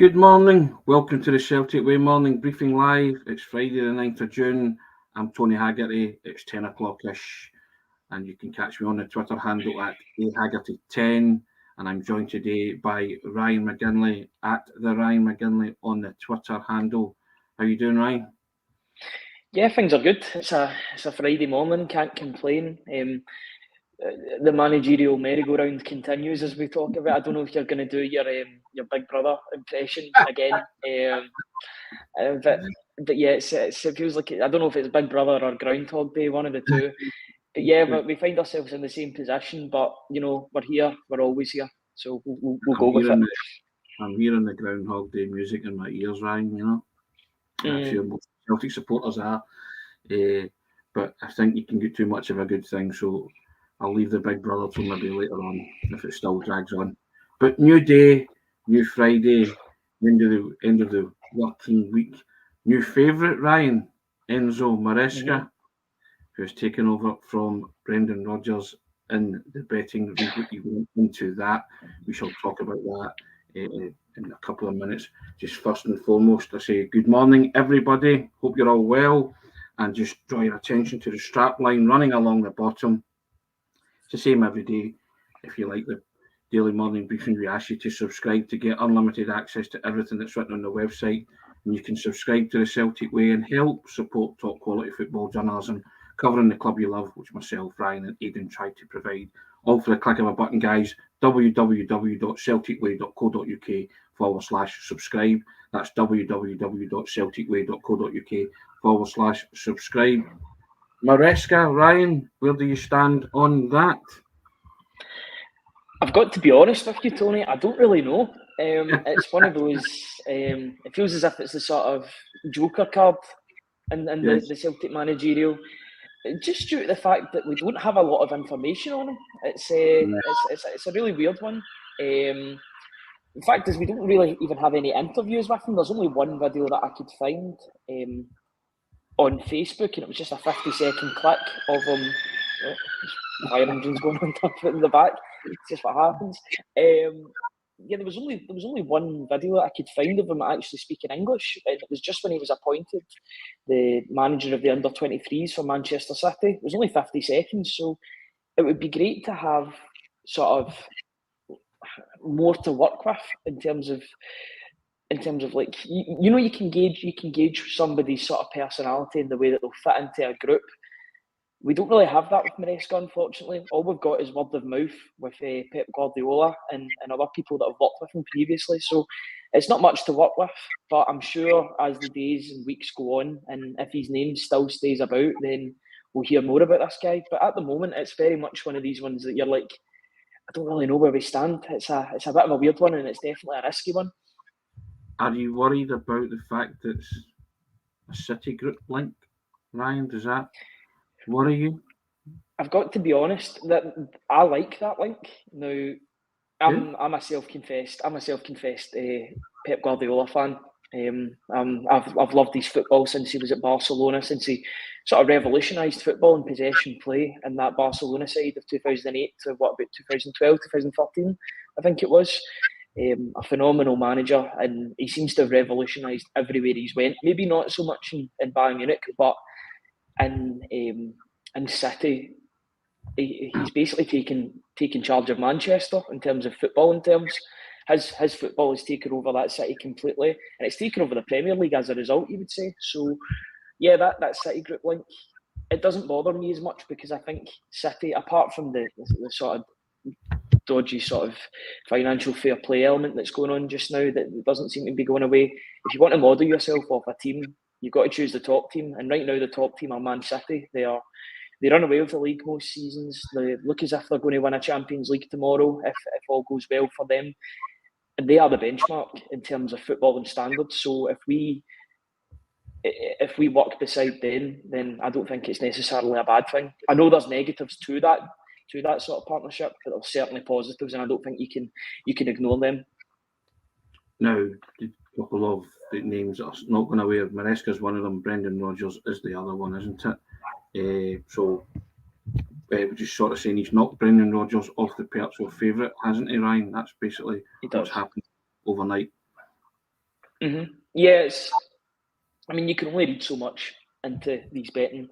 Good morning. Welcome to the Celtic Way Morning Briefing Live. It's Friday the 9th of June. I'm Tony Haggerty. It's 10 o'clock-ish. And you can catch me on the Twitter handle at Haggerty10. And I'm joined today by Ryan McGinlay at the Ryan McGinlay on the Twitter handle. How you doing, Ryan? Yeah, things are good. It's a Friday morning. Can't complain. The managerial merry-go-round continues as we talk about. I don't know if you're going to do your Big Brother impression again, but yeah, it feels like I don't know if it's Big Brother or Groundhog Day, one of the two. But yeah, we find ourselves in the same position. But we're here. We're always here. So we'll go with it. I'm hearing the Groundhog Day music in my ears, Ryan. I'm sure most Celtic supporters are. But I think you can get too much of a good thing, so I'll leave the Big Brother till maybe later on if it still drags on. But new day, new Friday, end of the working week. New favourite, Ryan, Enzo Maresca, who's taken over from Brendan Rodgers in the betting league. You went into that. We shall talk about that in a couple of minutes. Just first and foremost, I say good morning, everybody. Hope you're all well. And just draw your attention to the strap line running along the bottom. It's the same every day. If you like the daily morning briefing, we ask you to subscribe to get unlimited access to everything that's written on the website. And you can subscribe to the Celtic Way and help support top quality football journalism covering the club you love, which myself, Ryan and Aidan try to provide. All for the click of a button, guys. www.celticway.co.uk/subscribe. That's www.celticway.co.uk/subscribe. Maresca, Ryan, where do you stand on that? I've got to be honest with you, Tony. I don't really know. It's one of those. It feels as if it's the sort of joker card in Yes. the Celtic managerial. Just due to the fact that we don't have a lot of information on him. It's a really weird one. The fact is, we don't really even have any interviews with him. There's only one video that I could find on Facebook, and it was just a 50-second clip of him. Fire engines going on top in the back. It's just what happens. There was only one video that I could find of him actually speaking English, and it was just when he was appointed the manager of the under-23s for Manchester City. It was only 50 seconds, so it would be great to have sort of more to work with in terms of like you can gauge somebody's sort of personality and the way that they'll fit into a group. We don't really have that with Maresca, unfortunately. All we've got is word of mouth with Pep Guardiola and other people that have worked with him previously. So it's not much to work with, but I'm sure as the days and weeks go on, and if his name still stays about, then we'll hear more about this guy. But at the moment, it's very much one of these ones that you're like, I don't really know where we stand. It's a bit of a weird one, and it's definitely a risky one. Are you worried about the fact that it's a City group link, Ryan? Does that worry you? I've got to be honest that I like that link. Now, I'm a self-confessed Pep Guardiola fan. I've loved his football since he was at Barcelona, since he sort of revolutionised football and possession play in that Barcelona side of 2008 to about 2012, 2013, I think it was. A phenomenal manager, and he seems to have revolutionised everywhere he's went. Maybe not so much in Bayern Munich, but in City, he's basically taken charge of Manchester in terms of football. In terms, his football has taken over that City completely, and it's taken over the Premier League as a result, you would say. So, yeah, that City group link, it doesn't bother me as much because I think City, apart from the sort of dodgy sort of financial fair play element that's going on just now, that doesn't seem to be going away. If you want to model yourself off a team, you've got to choose the top team, and right now the top team are Man City. They run away with the league most seasons. They look as if they're going to win a Champions League tomorrow if all goes well for them. And they are the benchmark in terms of football and standards. So if we work beside them, then I don't think it's necessarily a bad thing. I know there's negatives to that sort of partnership, but there's certainly positives, and I don't think you can ignore them. Now, a couple of the names that are not going away. Maresca is one of them. Brendan Rodgers is the other one, isn't it? We're just sort of saying he's knocked Brendan Rodgers off the perch of favourite, hasn't he, Ryan? That's basically what's happened overnight. Yes, I mean, you can only read so much into these betting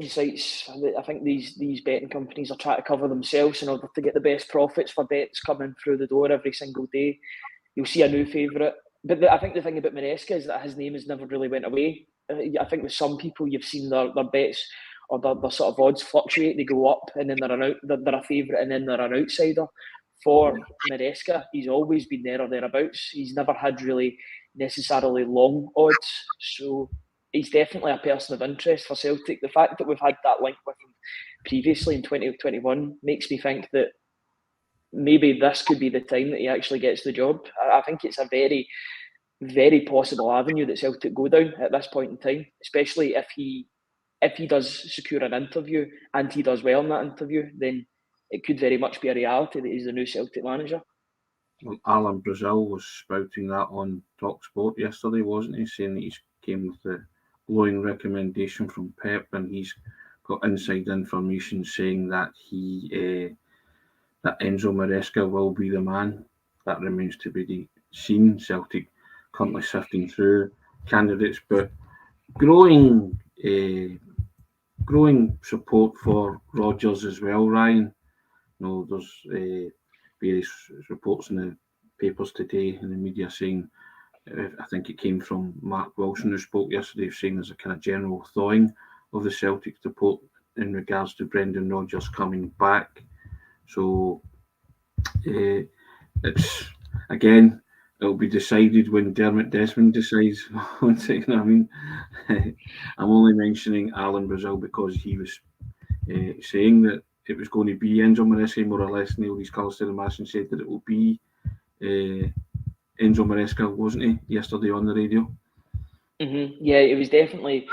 sites. I think these betting companies are trying to cover themselves in order to get the best profits for bets coming through the door every single day. You'll see a new favourite. But I think the thing about Maresca is that his name has never really went away. I think with some people, you've seen their bets or their sort of odds fluctuate. They go up and then they're a favourite and then they're an outsider. For Maresca, he's always been there or thereabouts. He's never had really necessarily long odds. So he's definitely a person of interest for Celtic. The fact that we've had that link with him previously in 2021 makes me think that maybe this could be the time that he actually gets the job. I think it's a very, very possible avenue that Celtic go down at this point in time, especially if he does secure an interview and he does well in that interview, then it could very much be a reality that he's the new Celtic manager. Well, Alan Brazil was spouting that on TalkSport yesterday, wasn't he? Saying that he came with the glowing recommendation from Pep, and he's got inside information saying that that Enzo Maresca will be the man. That remains to be seen. Celtic currently sifting through candidates, but growing support for Rodgers as well, Ryan. There's various reports in the papers today in the media saying, I think it came from Mark Wilson who spoke yesterday, saying there's a kind of general thawing of the Celtic support in regards to Brendan Rodgers coming back. So it's again, it'll be decided when Dermot Desmond decides. I mean, I'm only mentioning Alan Brazil because he was saying that it was going to be Enzo Maresca, more or less nailed his colours to the mast and said that it will be Enzo Maresca, wasn't he, yesterday on the radio? Yeah, it was definitely.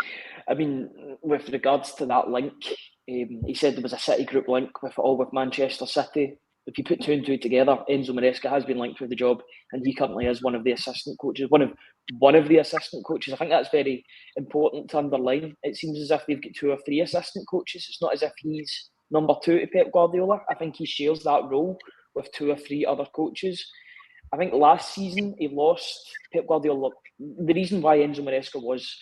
I mean, with regards to that link, he said there was a City group link with Manchester City. If you put two and two together, Enzo Maresca has been linked with the job, and he currently is one of the assistant coaches. One of the assistant coaches. I think that's very important to underline. It seems as if they've got two or three assistant coaches. It's not as if he's number two to Pep Guardiola. I think he shares that role with two or three other coaches. I think last season he lost Pep Guardiola. The reason why Enzo Maresca was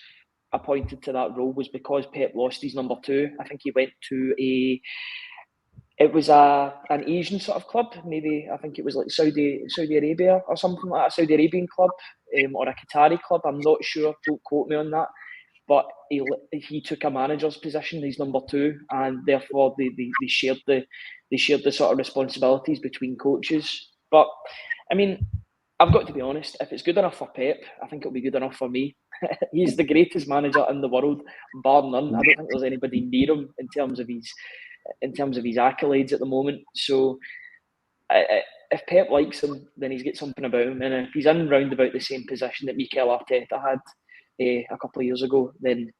appointed to that role was because Pep lost his number two. I think he went to an Asian sort of club, maybe I think it was like Saudi Arabia or something like that, a Saudi Arabian club or a Qatari club. I'm not sure. Don't quote me on that. But he took a manager's position. He's number two, and therefore they shared the sort of responsibilities between coaches. But I mean, I've got to be honest. If it's good enough for Pep, I think it'll be good enough for me. He's the greatest manager in the world, bar none. I don't think there's anybody near him in terms of his accolades at the moment. So if Pep likes him, then he's got something about him. And if he's in round about the same position that Mikel Arteta had a couple of years ago, then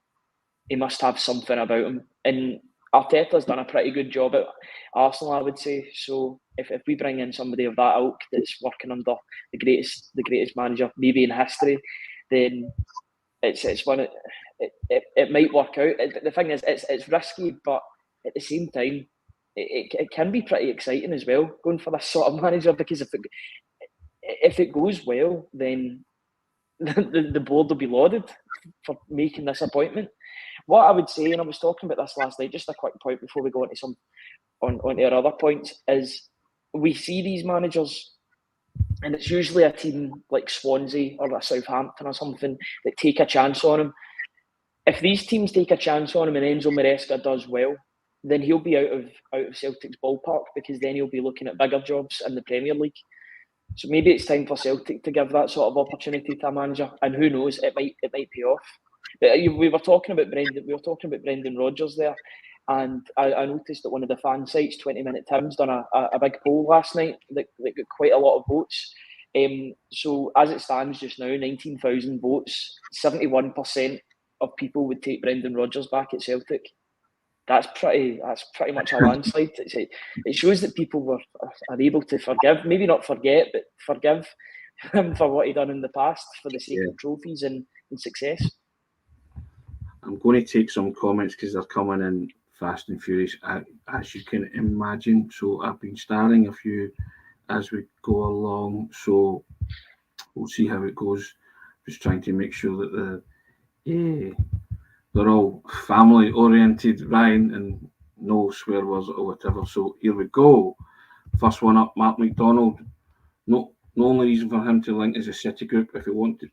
he must have something about him. And Arteta's done a pretty good job at Arsenal, I would say. So if we bring in somebody of that ilk that's working under the greatest manager maybe in history, then it's one. It might work out. The thing is, it's risky, but at the same time, it can be pretty exciting as well going for this sort of manager, because if it goes well, then the board will be lauded for making this appointment. What I would say, and I was talking about this last night, just a quick point before we go into onto our other points, is we see these managers, and it's usually a team like Swansea or a Southampton or something that take a chance on him. If these teams take a chance on him and Enzo Maresca does well, then he'll be out of Celtic's ballpark, because then he'll be looking at bigger jobs in the Premier League. So maybe it's time for Celtic to give that sort of opportunity to a manager, and who knows, it might pay off. But we were talking about Brendan Rodgers there, and I noticed that one of the fan sites, 20 Minute Tim's, done a big poll last night that got quite a lot of votes. So as it stands just now, 19,000 votes, 71% of people would take Brendan Rodgers back at Celtic. That's pretty much a landslide. It shows that people are able to forgive, maybe not forget, but forgive him for what he done in the past for the sake of trophies and success. I'm going to take some comments because they're coming in fast and furious, as you can imagine. So I've been starting a few as we go along. So we'll see how it goes. just trying to make sure that they're all family oriented, Ryan, and no swear words or whatever. So here we go. First one up, Mark McDonald. No only reason for him to link is a City group. If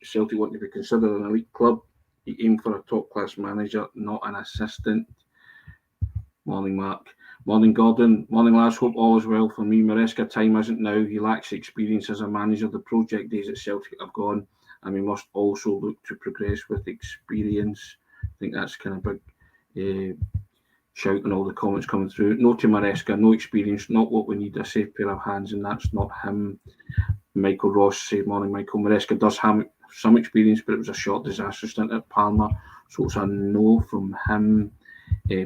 Celtic want to be considered an elite club, he aimed for a top class manager, not an assistant. Morning, Mark. Morning, Gordon. Morning, lads. Hope all is well for me. Maresca time isn't now. He lacks experience as a manager. The project days at Celtic are gone, and we must also look to progress with experience. I think that's kind of big shout on all the comments coming through. No to Maresca, no experience, not what we need, a safe pair of hands, and that's not him. Michael Ross said, morning, Michael. Maresca does have some experience, but it was a short disaster stint at Parma, so it's a no from him.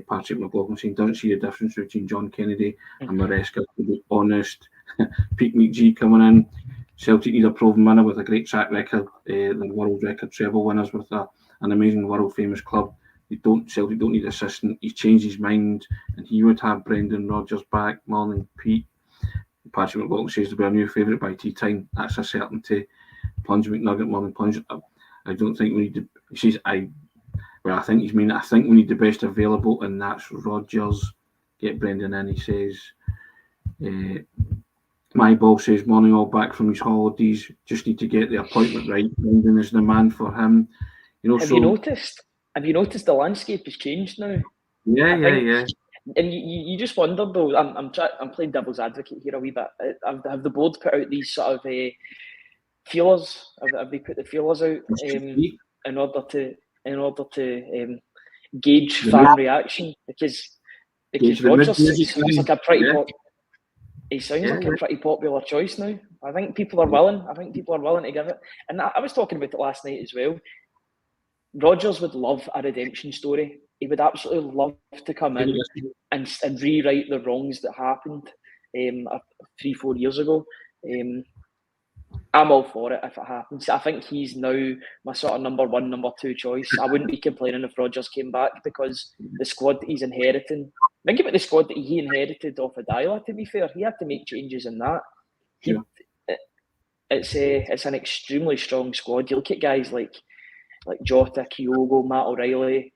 Patrick McLaughlin saying, doesn't see a difference between John Kennedy and Maresca, to be honest. Pete McGee coming in. Celtic need a proven winner with a great track record. The world record treble winners with an amazing world famous club. Celtic don't need assistant. He's changed his mind, and he would have Brendan Rodgers back. Morning, Pete. Patrick McLaughlin says to be a new favourite by tea time. That's a certainty. Plunge McNugget, morning Plunge. I don't think we need to. He says I think he's mean. I think we need the best available, and that's Rodgers. Get Brendan in. He says. My ball says morning, all back from his holidays. Just need to get the appointment right. Brendan is the man for him. Have you noticed? Have you noticed the landscape has changed now? Yeah. And you just wonder though. I'm playing devil's advocate here a wee bit. Have the board put out these sort of feelers? Have they put the feelers out in order to gauge fan reaction? Because Rodgers sounds like a pretty like a pretty popular choice now. I think people are willing. To give it. And I was talking about it last night as well. Rodgers would love a redemption story. He would absolutely love to come in and rewrite the wrongs that happened 3-4 years ago. I'm all for it if it happens. I think he's now my sort of number one, number two choice. I wouldn't be complaining if Rodgers came back because the squad that he's inheriting. Think about the squad that he inherited off of Dyla, to be fair. He had to make changes in that. It's an extremely strong squad. You look at guys like Jota, Kyogo, Matt O'Reilly.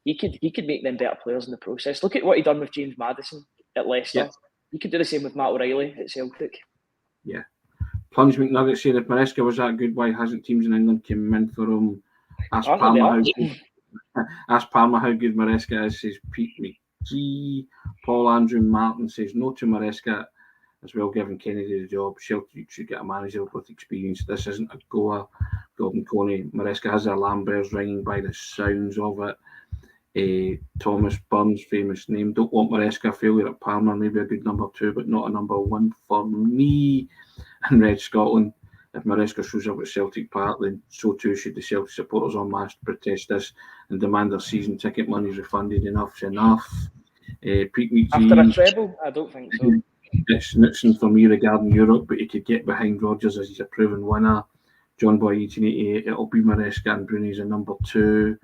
He could make them better players in the process. Look at what he done with James Maddison at Leicester. Yeah. He could do the same with Matt O'Reilly at Celtic. Yeah. Plunge McNugget said if Maresca was that good, why hasn't teams in England come in for him? Ask Parma how good Maresca is, says Pete McGee. Paul Andrew Martin says no to Maresca as well, giving Kennedy the job. Celtic should get a manager with experience. This isn't a goer. Gordon Coney. Maresca has their alarm bells ringing by the sounds of it. Thomas Burns, famous name. Don't want Maresca. Failure at Parma, maybe a good number two, but not a number one for me. And Red Scotland, if Maresca shows up at Celtic Park, then so too should the Celtic supporters en masse protest this and demand their season ticket money refunded. Enough's enough. Pete McGee, after a treble? I don't think so. It's Nixon for me regarding Europe, but he could get behind Rodgers as he's a proven winner. John Boy 1888, it'll be Maresca and Bruni's a number two.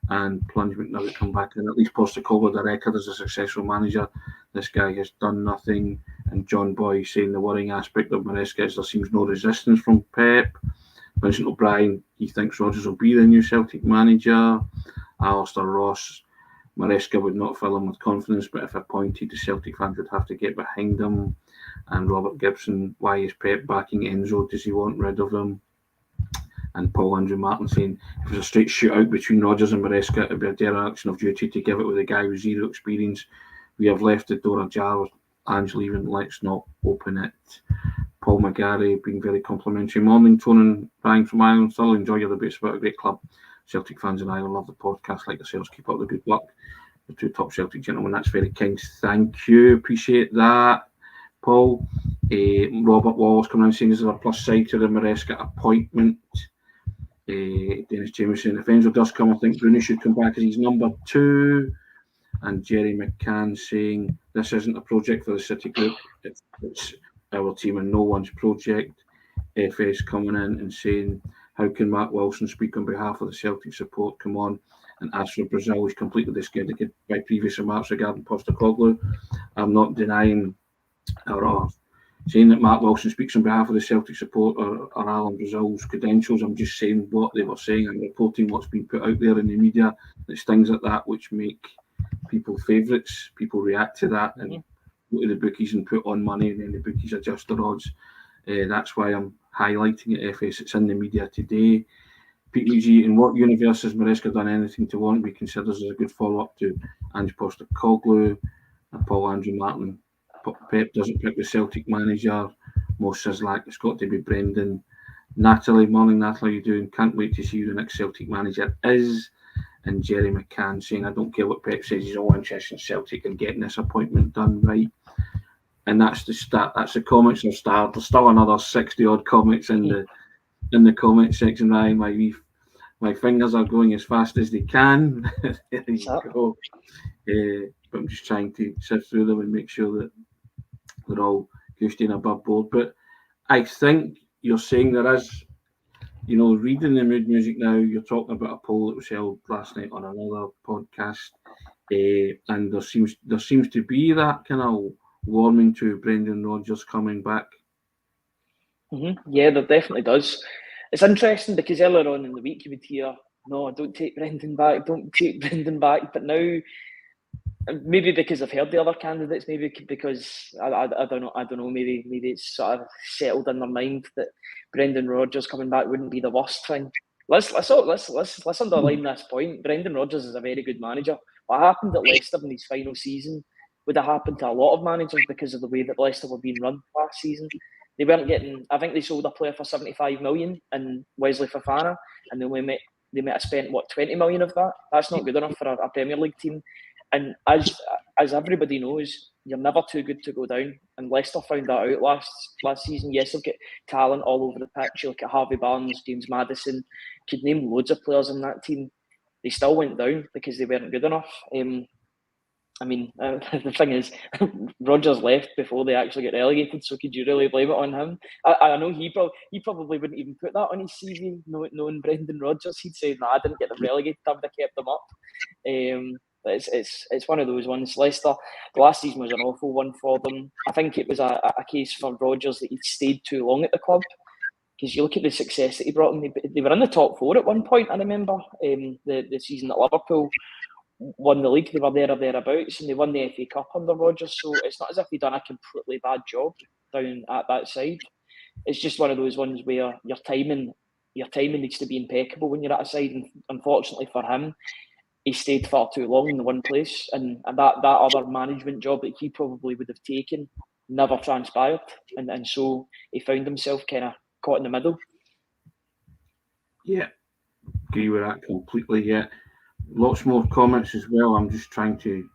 And Plunge McNugget come back in. At least Postecoglou the record as a successful manager. This guy has done nothing. And John Boy saying the worrying aspect of Maresca is there seems no resistance from Pep. Vincent O'Brien, he thinks Rodgers will be the new Celtic manager. Alistair Ross, Maresca would not fill him with confidence, but if appointed, the Celtic fans would have to get behind him. And Robert Gibson, why is Pep backing Enzo? Does he want rid of him? And Paul Andrew Martin saying, if it was a straight shootout between Rodgers and Maresca, it would be a dereliction of duty to give it with a guy with zero experience. We have left the door ajar with Ange leaving. Let's not open it. Paul McGarry being very complimentary. Morning, Tone and Ryan from Ireland. Still enjoy your debates about a great club. Celtic fans in Ireland love the podcast like yourselves. Keep up the good work. The two top Celtic gentlemen. That's very kind. Thank you. Appreciate that, Paul. Robert Wallace coming in saying this is a plus side to the Maresca appointment. Dennis Jameson, if Enzo does come, I think Bruni should come back as he's number two. And Jerry McCann saying this isn't a project for the City group, it's our team and no one's project. FS coming in and saying, how can Mark Wilson speak on behalf of the Celtic support? Come on. And as for Brazil, he's completely discredited by previous remarks regarding Postecoglou. I'm not denying or saying that Mark Wilson speaks on behalf of the Celtic supporter or Alan Brazil's credentials. I'm just saying what they were saying and reporting what's been put out there in the media. It's things like that which make people favourites. People react to that and go to the bookies and put on money, and then the bookies adjust their odds. That's why I'm highlighting it, FS. It's in the media today. PTG, in what universe has Maresca done anything to warrant be considered as a good follow-up to Ange Postecoglou and Paul Andrew Martin? Pep doesn't pick the Celtic manager. Mo Sislak, it's got to be Brendan. Natalie, morning Natalie, how you doing? Can't wait to see who the next Celtic manager is. And Jerry McCann saying, I don't care what Pep says, he's all interested in Celtic and getting this appointment done right. And that's the start. That's the comments have started. There's still another 60 odd comments in the comment section. My fingers are going as fast as they can. There you go. But I'm just trying to sift through them and make sure that they're all goosty and above board. But I think you're saying there is, reading the mood music now, you're talking about a poll that was held last night on another podcast. And there seems to be that kind of warming to Brendan Rodgers coming back. Yeah, there definitely does. It's interesting because earlier on in the week you would hear, no, don't take Brendan back, but now maybe because I've heard the other candidates, maybe because I don't know, maybe it's sort of settled in their mind that Brendan Rodgers coming back wouldn't be the worst thing. Let's underline this point. Brendan Rodgers is a very good manager. What happened at Leicester in his final season would have happened to a lot of managers because of the way that Leicester were being run last season. They weren't getting. I think they sold a player for 75 million in Wesley Fofana, and they might have spent 20 million of that. That's not good enough for a Premier League team. And as everybody knows, you're never too good to go down. And Leicester found that out last season. Yes, they've got talent all over the pitch. You look at Harvey Barnes, James Maddison, could name loads of players in that team. They still went down because they weren't good enough. The thing is, Rodgers left before they actually get relegated, so could you really blame it on him? I know he probably wouldn't even put that on his CV, knowing Brendan Rodgers. He'd say, I didn't get them relegated, I would have kept them up. But it's one of those ones. Leicester, the last season was an awful one for them. I think it was a case for Rodgers that he'd stayed too long at the club. Because you look at the success that he brought them, they were in the top four at one point, I remember, the season that Liverpool won the league. They were there or thereabouts, and they won the FA Cup under Rodgers. So it's not as if they'd done a completely bad job down at that side. It's just one of those ones where your timing needs to be impeccable when you're at a side. And unfortunately for him, he stayed far too long in the one place, and that other management job that he probably would have taken never transpired, and so he found himself kind of caught in the middle. Yeah, agree with that completely. Yeah, lots more comments as well. I'm just trying to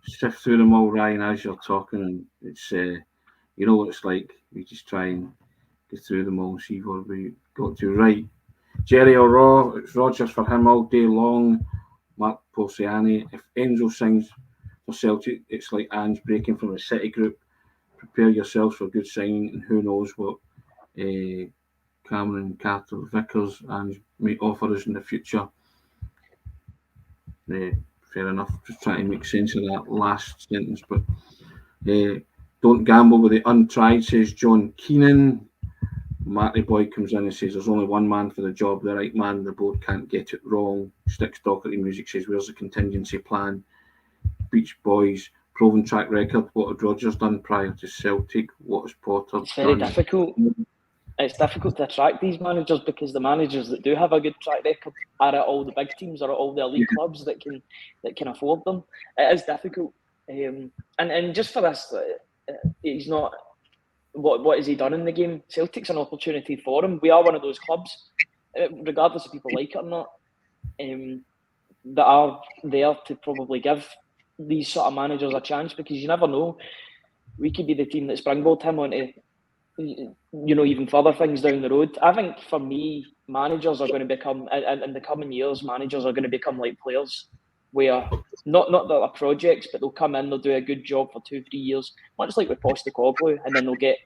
sift through them all, Ryan, as you're talking, and it's what it's like. We just try and get through them all and see what we got to. Right, Jerry O'Raw, it's Rodgers for him all day long. Mark Porciani, if Enzo signs for Celtic, it's like Ange breaking from the City group. Prepare yourselves for a good signing, and who knows what Cameron Carter Vickers and may offer us in the future. Fair enough. Just trying to make sense of that last sentence, but don't gamble with the untried, says John Keenan. Matty Boy comes in and says there's only one man for the job, the right man. The board can't get it wrong. Sticks Doherty Music says where's the contingency plan? Beach Boys, proven track record. What had Rodgers done prior to Celtic? What has Potter It's very difficult. It's difficult to attract these managers because the managers that do have a good track record are at all the big teams or at all the elite clubs that can afford them. It is difficult, and just for this, he's not. What has he done in the game? Celtic's an opportunity for him. We are one of those clubs, regardless if people like it or not, that are there to probably give these sort of managers a chance, because you never know. We could be the team that springboard him onto, even further things down the road. I think for me, managers are going to become, in the coming years, managers are going to become like players, where not that they're projects, but they'll come in, they'll do a good job for 2-3 years, much like with Postecoglou, and then they'll get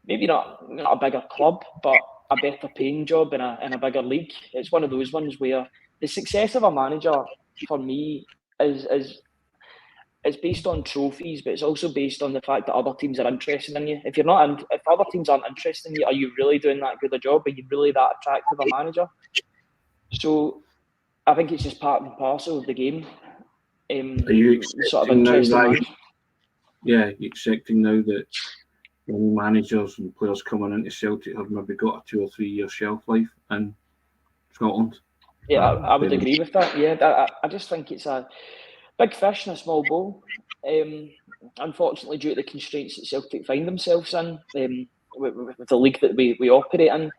maybe not a bigger club, but a better paying job in a bigger league. It's one of those ones where the success of a manager, for me, is it's based on trophies, but it's also based on the fact that other teams are interested in you. If other teams aren't interested in you, are you really doing that good a job? Are you really that attractive a manager? So I think it's just part and parcel of the game. Are you accepting now, Ryan? Yeah, you accepting now that young managers and players coming into Celtic have maybe got a 2 or 3 year shelf life in Scotland? Yeah, I would agree with that. Yeah, I just think it's a big fish in a small bowl. Unfortunately, due to the constraints that Celtic find themselves in, with the league that we operate in,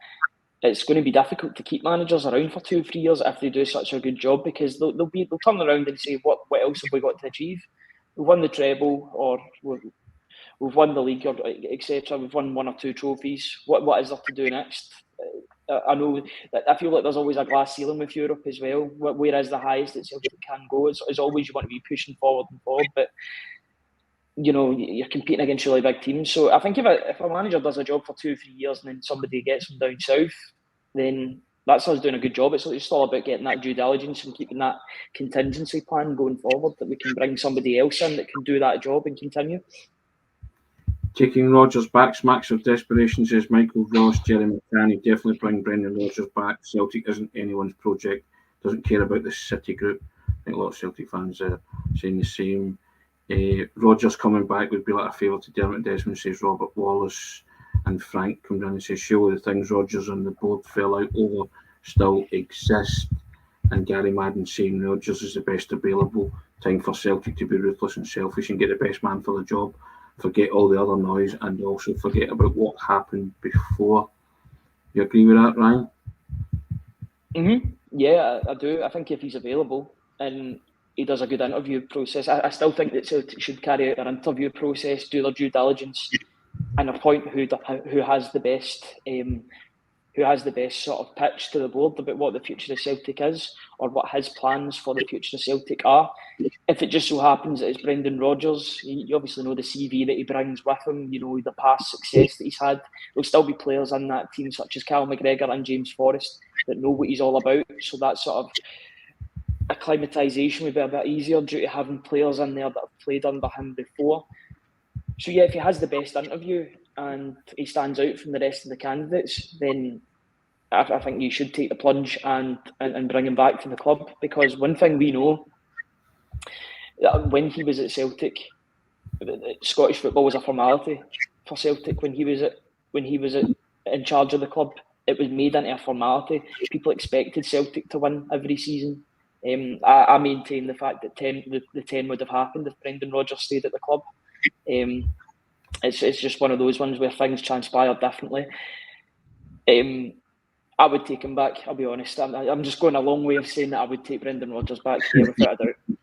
it's going to be difficult to keep managers around for 2 or 3 years if they do such a good job, because they'll turn around and say, what else have we got to achieve? We've won the treble, or we've won the league, or etc. We've won 1 or 2 trophies. What is there to do next? I know that I feel like there's always a glass ceiling with Europe as well. Where is the highest that Celtic can go? It's always you want to be pushing forward and forward, but you're competing against really big teams. So I think if a manager does a job for 2 or 3 years and then somebody gets him down south, then that's us doing a good job. It's all about getting that due diligence and keeping that contingency plan going forward, that we can bring somebody else in that can do that job and continue. Taking Rodgers back, smacks of desperation, says Michael Ross. Jeremy McCanny, definitely bring Brendan Rodgers back. Celtic isn't anyone's project, doesn't care about the City group. I think a lot of Celtic fans are saying the same. Rodgers coming back would be like a favour to Dermot Desmond, says Robert Wallace. And Frank comes in and says, surely the things Rodgers and the board fell out over still exist. And Gary Madden saying Rodgers is the best available. Time for Celtic to be ruthless and selfish and get the best man for the job. Forget all the other noise and also forget about what happened before. You agree with that, Ryan? Yeah, I do. I think if he's available and he does a good interview process, I still think that Celtic should carry out their interview process, do their due diligence, and appoint who has the best sort of pitch to the board about what the future of Celtic is, or what his plans for the future of Celtic are. If it just so happens that it's Brendan Rodgers, you obviously know the CV that he brings with him, the past success that he's had. There'll still be players in that team, such as Cal McGregor and James Forrest, that know what he's all about. So that sort of acclimatisation would be a bit easier due to having players in there that have played under him before. So yeah, if he has the best interview and he stands out from the rest of the candidates, then I think you should take the plunge and bring him back to the club. Because one thing we know, when he was at Celtic, Scottish football was a formality for Celtic. When he was in charge of the club, it was made into a formality. People expected Celtic to win every season. I maintain the fact that the 10 would have happened if Brendan Rodgers stayed at the club. It's just one of those ones where things transpire differently. I would take him back, I'll be honest. I'm just going a long way of saying that I would take Brendan Rodgers back here without a doubt.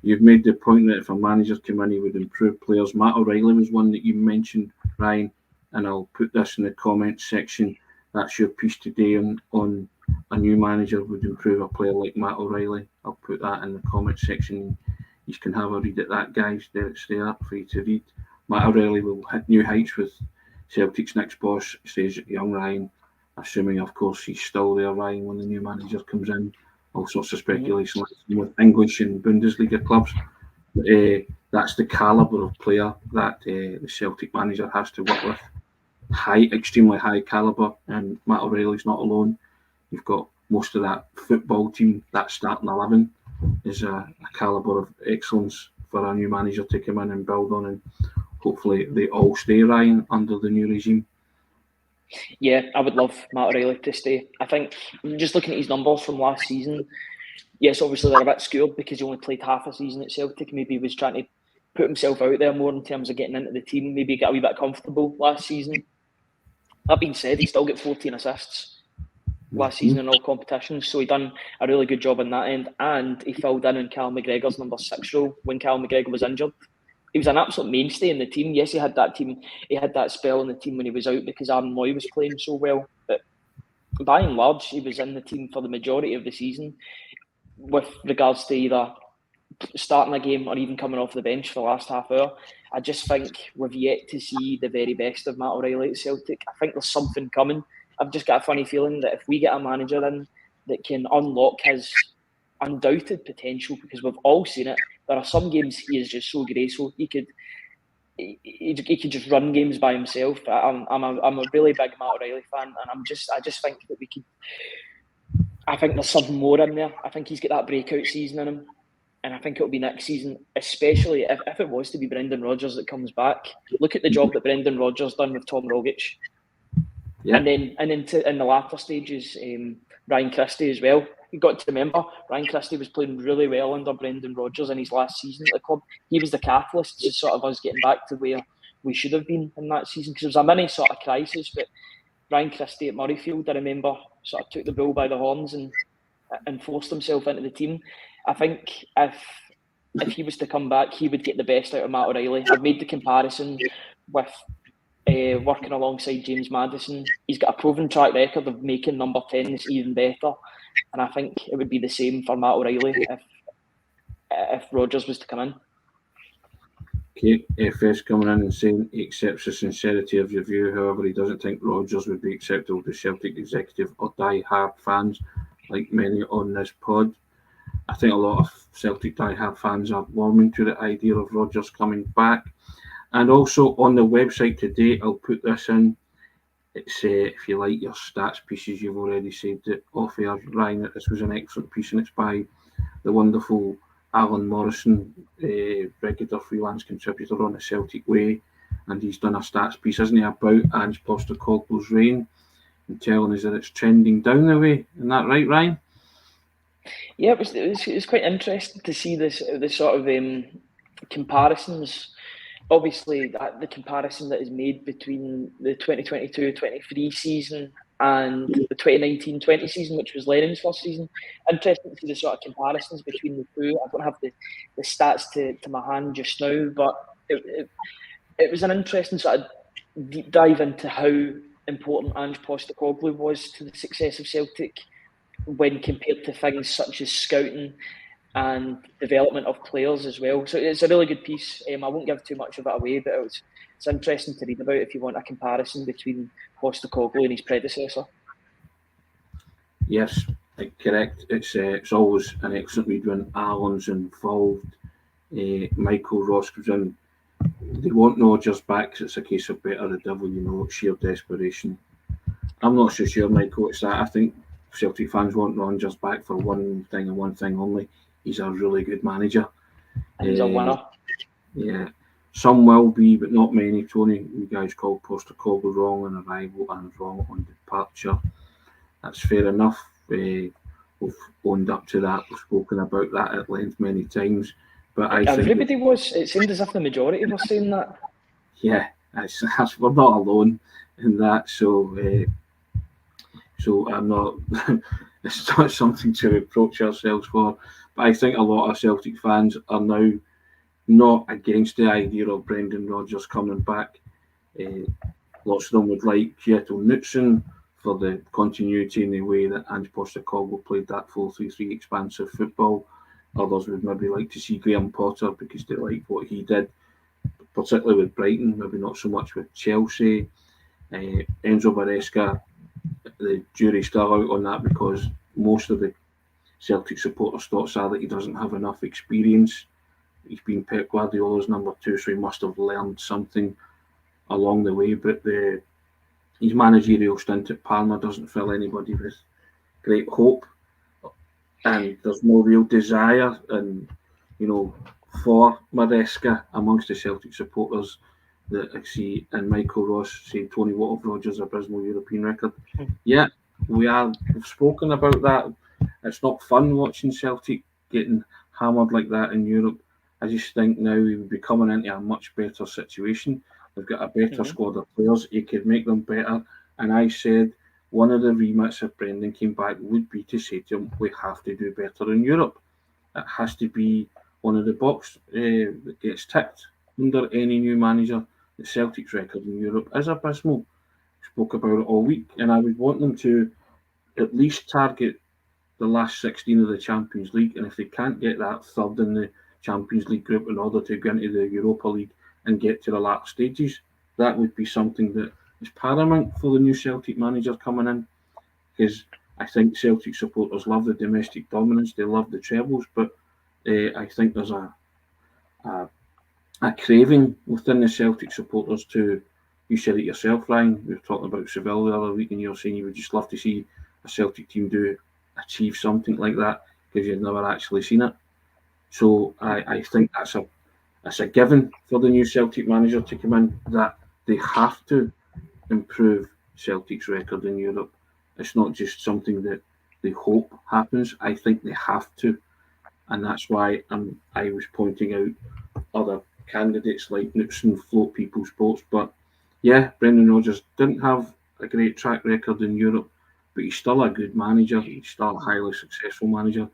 You've made the point that if a manager came in, he would improve players. Matt O'Reilly was one that you mentioned, Ryan, and I'll put this in the comments section. That's your piece today on a new manager would improve a player like Matt O'Reilly. I'll put that in the comments section. You can have a read at that, guys. It's there for you to read. Matt O'Reilly will hit new heights with Celtic's next boss, says young Ryan, assuming, of course, he's still there, Ryan, when the new manager comes in. All sorts of speculation with English and Bundesliga clubs. That's the calibre of player that the Celtic manager has to work with. Extremely high calibre, and Matt O'Reilly's not alone. You've got most of that football team, that starting 11 is a calibre of excellence for a new manager to come in and build on, and hopefully they all stay, Ryan, under the new regime. Yeah, I would love Matt O'Reilly to stay. I think just looking at his numbers from last season, yes, obviously they're a bit skewed because he only played half a season at Celtic. Maybe he was trying to put himself out there more in terms of getting into the team, maybe get a wee bit comfortable last season. That being said, he still got 14 assists last season in all competitions, so he done a really good job on that end, and he filled in on Cal McGregor's number 6 role when Cal McGregor was injured. He was an absolute mainstay in the team. Yes, he had that spell in the team when he was out because Aaron Moy was playing so well, but by and large, he was in the team for the majority of the season with regards to either starting a game or even coming off the bench for the last half hour. I just think we've yet to see the very best of Matt O'Reilly at Celtic. I think there's something coming. I've just got a funny feeling that if we get a manager in that can unlock his undoubted potential, because we've all seen it, there are some games he is just so graceful. He could just run games by himself. I'm a really big Matt O'Reilly fan, and I just think that we could. I think there's something more in there. I think he's got that breakout season in him, and I think it'll be next season, especially if it was to be Brendan Rodgers that comes back. Look at the job that Brendan Rodgers done with Tom Rogic. Yeah. And then in the latter stages, Ryan Christie as well. You've got to remember, Ryan Christie was playing really well under Brendan Rodgers in his last season at the club. He was the catalyst to sort of us getting back to where we should have been in that season, because it was a mini sort of crisis. But Ryan Christie at Murrayfield, I remember, sort of took the bull by the horns and forced himself into the team. I think if he was to come back, he would get the best out of Matt O'Reilly. I've made the comparison with working alongside James Maddison. He's got a proven track record of making number 10s even better, and I think it would be the same for Matt O'Reilly if Rodgers was to come in. Okay, FS coming in and saying he accepts the sincerity of your view. However, he doesn't think Rodgers would be acceptable to Celtic executive or die-hard fans like many on this pod. I think a lot of Celtic die-hard fans are warming to the idea of Rodgers coming back. And also on the website today, I'll put this in. It's if you like your stats pieces, you've already saved it off air, Ryan, that this was an excellent piece, and it's by the wonderful Alan Morrison, regular freelance contributor on the Celtic Way, and he's done a stats piece, isn't he, about Ange Postecoglou's reign, and telling us that it's trending down the way. Isn't that right, Ryan? Yeah, it was quite interesting to see this sort of comparisons. Obviously, the comparison that is made between the 2022-23 season and the 2019-20 season, which was Lennon's first season. Interesting to see the sort of comparisons between the two. I don't have the stats to my hand just now, but it was an interesting sort of deep dive into how important Ange Postecoglou was to the success of Celtic when compared to things such as scouting and development of players as well. So it's a really good piece. I won't give too much of it away, but it's interesting to read about if you want a comparison between Postecoglou and his predecessor. Yes, correct. It's always an excellent read when Alan's involved. Michael Ross comes in. They want Rodgers back because it's a case of better the devil, sheer desperation. I'm not so sure, Michael, it's that. I think Celtic fans want Rodgers back for one thing and one thing only. He's a really good manager. And he's a winner. Yeah. Some will be, but not many, Tony. You guys called Postecoglou wrong on arrival and wrong on departure. That's fair enough. We've owned up to that. We've spoken about that at length many times. But I think everybody was. It seemed as if the majority were saying that. Yeah, we're not alone in that. So I'm not. It's not something to reproach ourselves for. But I think a lot of Celtic fans are now not against the idea of Brendan Rodgers coming back. Lots of them would like Kjetil Knutsen for the continuity in the way that Ange Postecoglou played that 4-3-3 expansive football. Others would maybe like to see Graham Potter because they like what he did, particularly with Brighton, maybe not so much with Chelsea. Enzo Maresca, the jury's still out on that because most of the Celtic supporters' thoughts are that he doesn't have enough experience. He's been Pep Guardiola's number 2, so he must have learned something along the way. But his managerial stint at Parma doesn't fill anybody with great hope, and there's no real desire, for Maresca amongst the Celtic supporters that I see. And Michael Ross saying, Tony, what of Rodgers' abysmal European record? Yeah, we've spoken about that. It's not fun watching Celtic getting hammered like that in Europe. I just think now we would be coming into a much better situation. They've got a better squad of players. He could make them better. And I said one of the remits if Brendan came back would be to say to him, we have to do better in Europe. It has to be one of the boxes that gets ticked under any new manager. The Celtic's record in Europe is abysmal. We spoke about it all week, and I would want them to at least target the last 16 of the Champions League, and if they can't get that third in the Champions League group in order to go into the Europa League and get to the latter stages, that would be something that is paramount for the new Celtic manager coming in, because I think Celtic supporters love the domestic dominance, they love the trebles, but I think there's a a craving within the Celtic supporters to. You said it yourself, Ryan. We were talking about Seville the other week, and you were saying you would just love to see a Celtic team achieve something like that because you've never actually seen it. So I think that's a given for the new Celtic manager to come in, that they have to improve Celtic's record in Europe. It's not just something that they hope happens. I think they have to, and that's why I was pointing out other candidates like Knutson float people's boats. But yeah, Brendan Rodgers didn't have a great track record in Europe, but he's still a good manager. He's still a highly successful manager.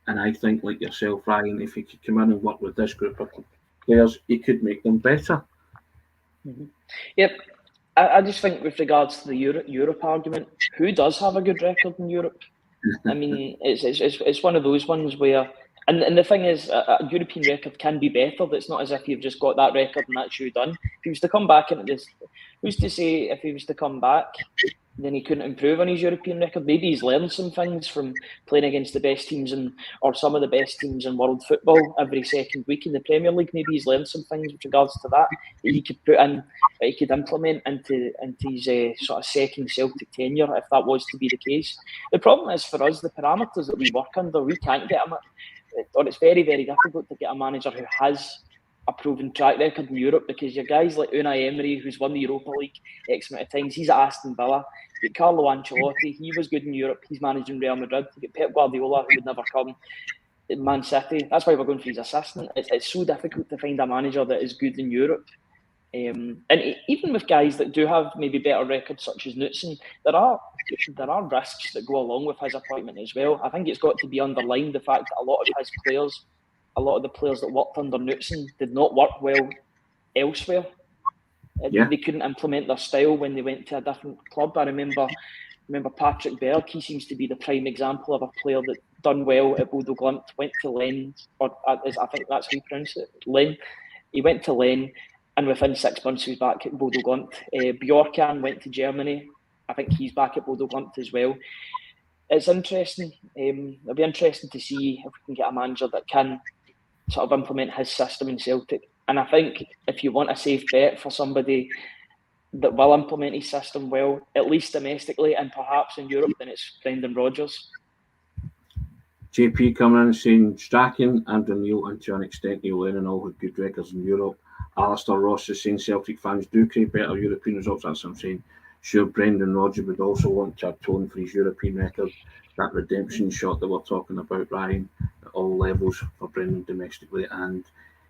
And I think, like yourself, Ryan, if he could come in and work with this group of players, he could make them better. Mm-hmm. Yep. I just think with regards to the Europe argument, who does have a good record in Europe? I mean, it's one of those ones where, and the thing is, a European record can be better. It's not as if you've just got that record and that's you done. If he was to come back into this, who's to say if he was to come back, then he couldn't improve on his European record? Maybe he's learned some things from playing against the best teams or some of the best teams in world football every second week in the Premier League. Maybe he's learned some things with regards to that he could put in, that he could implement into his sort of second Celtic tenure, if that was to be the case. The problem is for us, the parameters that we work under, we can't get him, or it's very, very difficult to get a manager who has a proven track record in Europe, because your guys like Unai Emery, who's won the Europa League X amount of times, he's at Aston Villa. You get Carlo Ancelotti, he was good in Europe, he's managing Real Madrid. You get Pep Guardiola, who would never come in Man City. That's why we're going for his assistant. It's so difficult to find a manager that is good in Europe. And even with guys that do have maybe better records, such as Knutson, there are risks that go along with his appointment as well. I think it's got to be underlined the fact that a lot of the players that worked under Knutson did not work well elsewhere. Yeah. They couldn't implement their style when they went to a different club. I remember Patrick Berg. He seems to be the prime example of a player that done well at Bodo Glimt, went to Lens, or I think that's how you pronounce it, Len. He went to Len, and within 6 months he was back at Bodo Glimt. Bjorkan went to Germany. I think he's back at Bodo Glimt as well. It's interesting. It'll be interesting to see if we can get a manager that can sort of implement his system in Celtic. And I think if you want a safe bet for somebody that will implement his system well, at least domestically and perhaps in Europe, then it's Brendan Rodgers. JP coming in and saying Strachan and O'Neill, and to an extent Neil Lennon, all had good records in Europe. Alistair Ross is saying Celtic fans do crave better European results. That's what I'm saying. Sure, Brendan Rodgers would also want to atone for his European record. That redemption shot that we're talking about, Ryan, at all levels for Brendan domestically and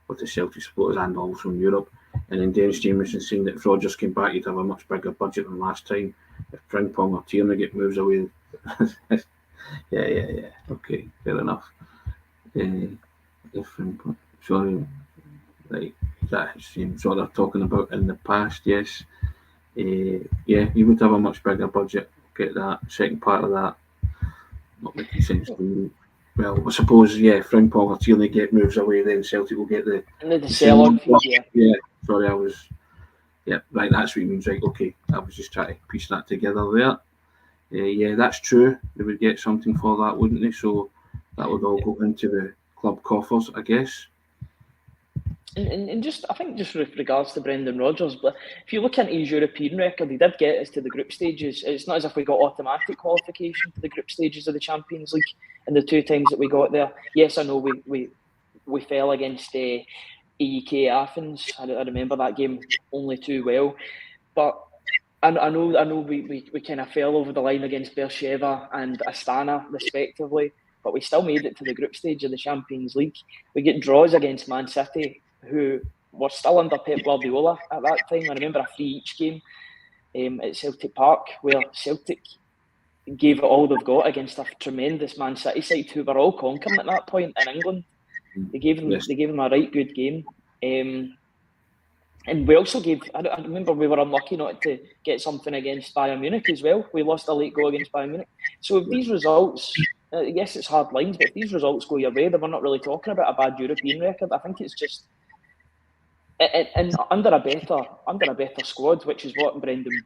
with the Celtic supporters and also in Europe. And then Dennis Jameson saying that if Rodgers came back, he'd have a much bigger budget than last time. If Frimpong or Tierney get moves away. Yeah. Okay, fair enough. Sorry, right, that's what they're talking about in the past, yes. Yeah, he would have a much bigger budget. Get that. Second part of that, not making sense to me. Well, I suppose, yeah, Frimpong or Tierney get moves away, then Celtic will get the sell-on fee, yeah. Sorry, right, that's what he means, right, okay. I was just trying to piece that together there. Yeah, that's true. They would get something for that, wouldn't they? So that would all go into the club coffers, I guess. And just, I think, just with regards to Brendan Rodgers, but if you look into his European record, he did get us to the group stages. It's not as if we got automatic qualification to the group stages of the Champions League in the 2 times that we got there. Yes, I know we fell against AEK Athens. I remember that game only too well, but I know we kind of fell over the line against Beersheva and Astana respectively, but we still made it to the group stage of the Champions League. We get draws against Man City, who were still under Pep Guardiola at that time. I remember a free each game at Celtic Park, where Celtic gave it all they've got against a tremendous Man City side who were all conquering at that point in England. They gave them a right good game. And we also gave, I remember we were unlucky not to get something against Bayern Munich as well. We lost a late goal against Bayern Munich. So if these results, yes, it's hard lines, but if these results go your way, then we're not really talking about a bad European record. I think it's just, and under a better squad, which is what Brendan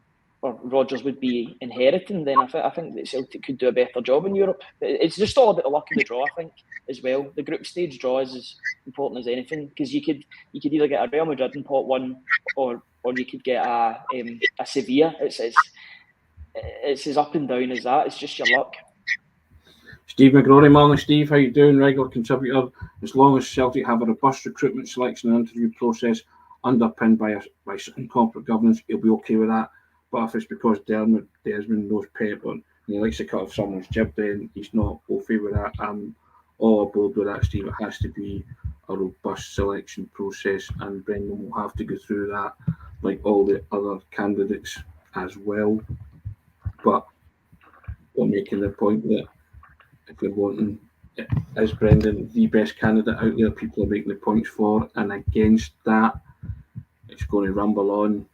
Rodgers would be inheriting, then I think that Celtic could do a better job in Europe. It's just all about the luck of the draw, I think, as well. The group stage draw is as important as anything, because you could either get a Real Madrid in pot one, or you could get a Sevilla. It's as up and down as that. It's just your luck. Steve McGrory, morning Steve, how you doing? Regular contributor. As long as Celtic have a robust recruitment, selection and interview process underpinned by some corporate governance, he'll be okay with that. But if it's because Desmond knows Pep and he likes to cut off someone's jib, then he's not okay with that. I'm all aboard with that, Steve. It has to be a robust selection process, and Brendan will have to go through that like all the other candidates as well. But we're making the point that if you're wanting, is Brendan the best candidate out there? People are making the points for and against that. It's going to rumble on.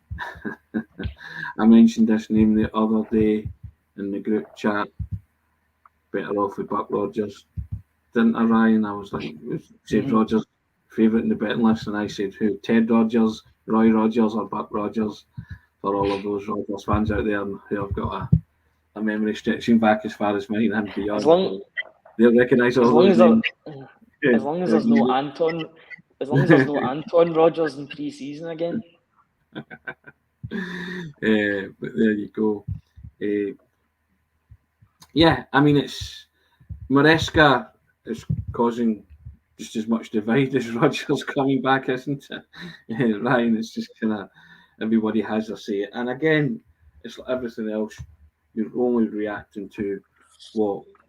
I mentioned this name the other day in the group chat. Better off with Buck Rodgers, didn't I, Ryan? I was like, said Rodgers favourite in the betting list, and I said who? Ted Rodgers, Roy Rodgers, or Buck Rodgers? For all of those Rodgers fans out there who have got a memory stretching back as far as mine and beyond. They'll recognise all those names. As long as there's no Anton, Rodgers in pre-season again. But there you go. Yeah, I mean, it's Maresca is causing just as much divide as Rodgers coming back, isn't it? Ryan, it's just kind of everybody has their say. And again, it's like everything else. You're only reacting to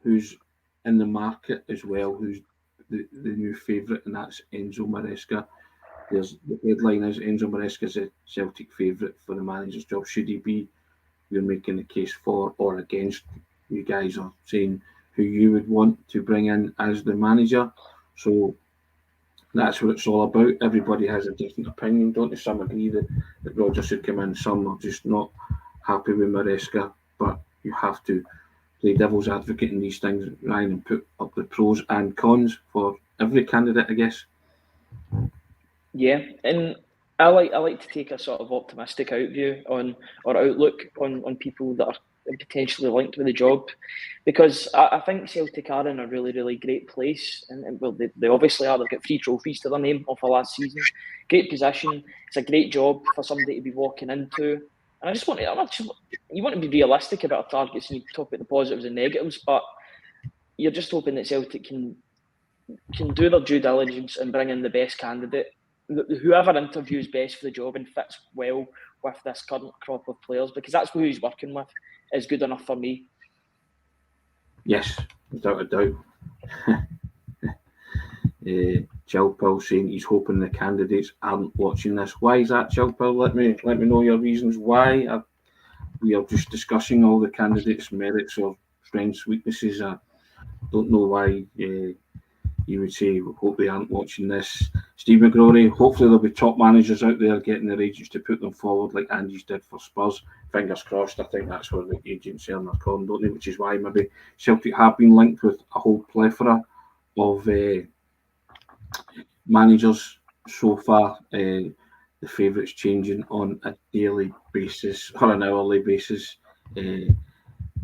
who's in the market as well, who's the new favourite, and that's Enzo Maresca. The headline is Enzo Maresca is a Celtic favourite for the manager's job. Should he be? You're making the case for or against. You guys are saying who you would want to bring in as the manager. So that's what it's all about. Everybody has a different opinion, don't they? Some agree that Rodgers should come in. Some are just not happy with Maresca. But you have to play devil's advocate in these things, Ryan, and put up the pros and cons for every candidate, I guess. Yeah, and I like to take a sort of optimistic outlook on people that are potentially linked with the job, because I think Celtic are in a really, really great place, and well, they obviously are. They've got 3 trophies to their name off of last season. Great position. It's a great job for somebody to be walking into. And you want to be realistic about our targets, and you talk about the positives and negatives, but you're just hoping that Celtic can do their due diligence and bring in the best candidate. Whoever interviews best for the job and fits well with this current crop of players, because that's who he's working with, is good enough for me. Yes, without a doubt. Chilpil saying he's hoping the candidates aren't watching this. Why is that, Chilpil? Let me know your reasons why. We are just discussing all the candidates' merits or strengths, weaknesses. I don't know why you would say hope they aren't watching this. Steve McGrory, hopefully there'll be top managers out there getting their agents to put them forward like Ange's did for Spurs. Fingers crossed. I think that's where the agents are in their corner, don't they? Which is why maybe Celtic have been linked with a whole plethora of managers so far. The favourites changing on a daily basis or an hourly basis.